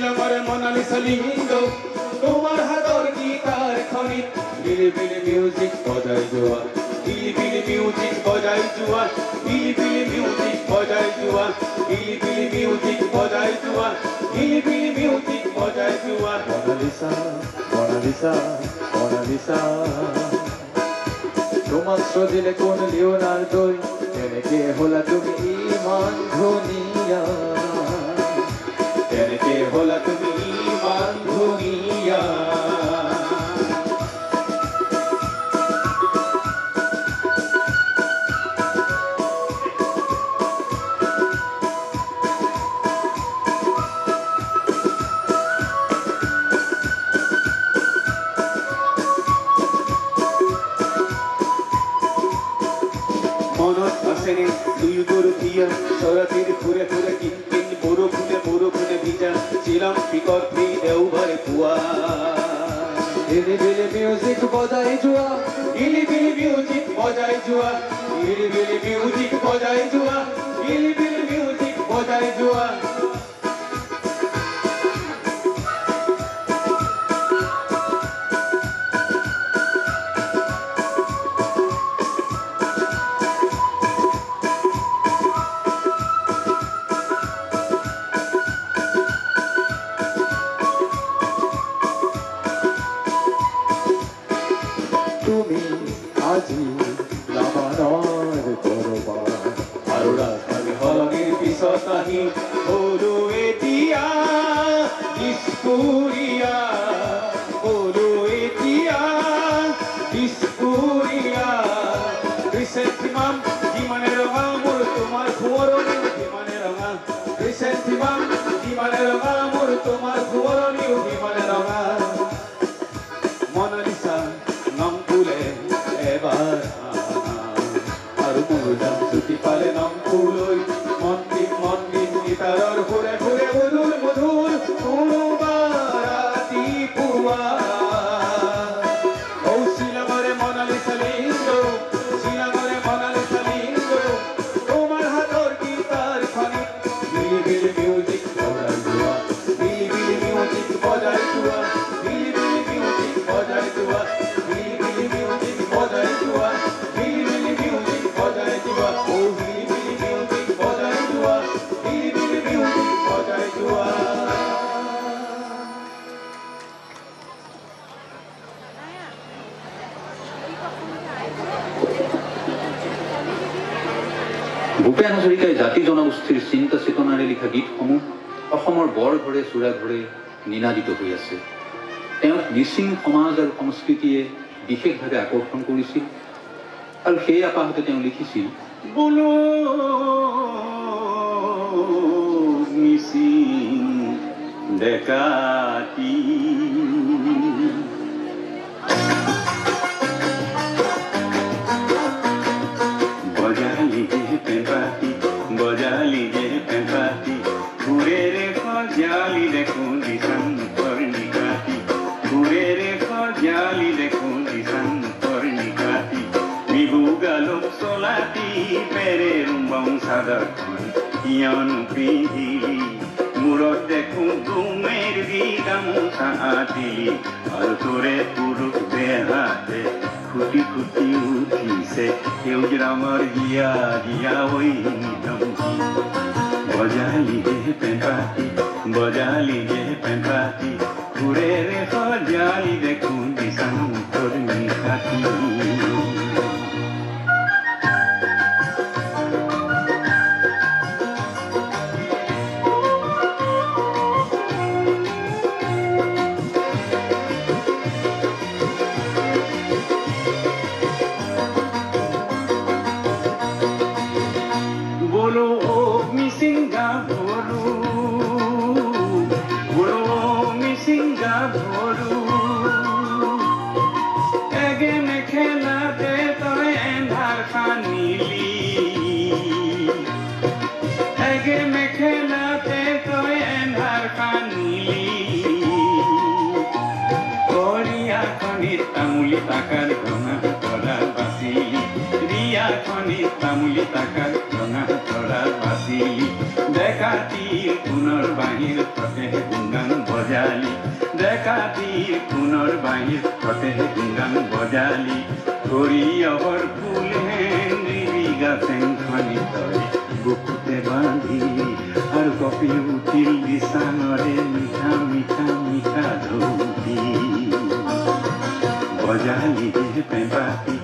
আমার মোনালিসা লিঙ্গ তোমার হাতর গীতার খনি বিলিবিলি মিউজিক বজায় জোয়া বিলিবিলি মিউজিক বজায় জোয়া বিলিবিলি মিউজিক বজায় জোয়া বিলিবিলি মিউজিক বজায় জোয়া বিলিবিলি মিউজিক বজায় জোয়া মোনালিসা মোনালিসা মোনালিসা তোমার সজিলে কোন লিওনার্দোই তেনেকে হলা তুমি ইমান ধুনিয়া তেনেকে হলা তুমি ইমান ধুনিয়া মনত আছেনে দুই গরু দিয়া সরাতির ফুরে ফুরে কিনকিন বরফুনে ভিজা ছিলাম পিকপি দেওঘরে পুয়া বিলিবিলি মিউজিক বজায় জুয়া বিলিবিলি মিউজিক বজায় জুয়া বিলিবিলি মিউজিক বজায় জুয়া বিলিবিলি মিউজিক বজায় জুয়া তুমি আজি লাবানৰ কৰবাৰ আৰু ৰাজধানী সলনিৰ পিছত আহি হলো এতিয়া দিছপুৰীয়া হলো এতিয়া দিছপুৰীয়া ৰিচেণ্টিমাম যিমানে ৰঙা মোৰ তোমাৰ সোঁৱৰণিও সিমানে ৰঙা ৰিচেণ্টিমাম যিমানে ৰঙা মোৰ তোমাৰ সোঁৱৰণিও সিমানে ৰঙা মোনালিসা নাম ফুলে এবাৰ আৰু মোৰ নাম জুতি পালে নাম ফুলৈ মন্দিৰ গীতাৰৰ ঘূৰে ঘূৰে মধুৰ মধুৰ কোনোবা ৰাতিপুৱা ঔ শিলঙৰে মোনালিসা লিঙ্গ শিলঙৰে মোনালিসা লিঙ্গ তোমাৰ হাতৰ গীতাৰ খনি বিলিবিলি মিউজিক বজাই যোৱা বিলিবিলি মিউজিক বজাই যোৱা বিলিবিলি মিউজিক বজাই যোৱা বিলিবিলি মিউজিক বজাই যোৱা বিলিবিলি মিউজিক বজাই যোৱা ও বিলিবিলি মিউজিক বজাই যোৱা বিলিবিলি মিউজিক বজাই যোৱা ভূপেন হাজৰিকাই জাতি জনগোষ্ঠীৰ চিন্তা চেতনাৰে লিখা গীতসমূহ অসমৰ বৰ ঘৰে চুৰা ঘৰে নিনাদিত হৈ আছে তেওঁক মিচিং সমাজ আৰু সংস্কৃতিয়ে বিশেষভাৱে আকৰ্ষণ কৰিছিল আৰু সেই আপাহতে তেওঁ লিখিছিল বোলো মিচিং ডেকাতি বজালি যে পেঁপাতি ঘুরে রে খজালি দেখুন দিশান পর্ণিকাতি ঘুরে রে খজালি দেখুন দিশান পর্ণিকাতি বিহু গালক চলাতি পেৰে ৰুম্বং চাদৰখন ইয়ান পিন্ধিলি মূৰত দেখোঁ গুমেৰ দি গামোচা আতিলি আৰু তোৰে পুৰুষ দেহাতে খুটি খুটি উঠিছে সেউজ ৰঙৰ গিয়া গিয়া ঐ নিতম্বী বজালি যে পেঁপাতি ঘূৰে ৰে সজালি দেখোঁ দিশান পৰ্ণিকাতি বলো মিচিং গাভৰু বলো মিচিং গাভৰু এগে মেখেলাতে তই এন্ধাৰ খানিলি এগে মেখেলাতে তই এন্ধাৰ খানিলি কৰিয়াখনিত তামুলি টাকাৰ ৰঙা তৰা বাচিলি ৰিয়াখনিত তামুলি টাকাৰ ৰঙা তৰা বাচিলি ডেকাতিৰ পুনৰ বাহিৰ পথে গুণগান বজালি ডেকাতি সোণৰ বাঁহীৰ সতে গান বজালি সৰিয়হৰ ফুল হেন্দিবি গাছেংখনি তই বুকুতে বান্ধিলি আৰু কপি উঠিল দিচানৰে মিঠা মিঠা মিঠা ধৌতি বজালি যে পেঁপাতি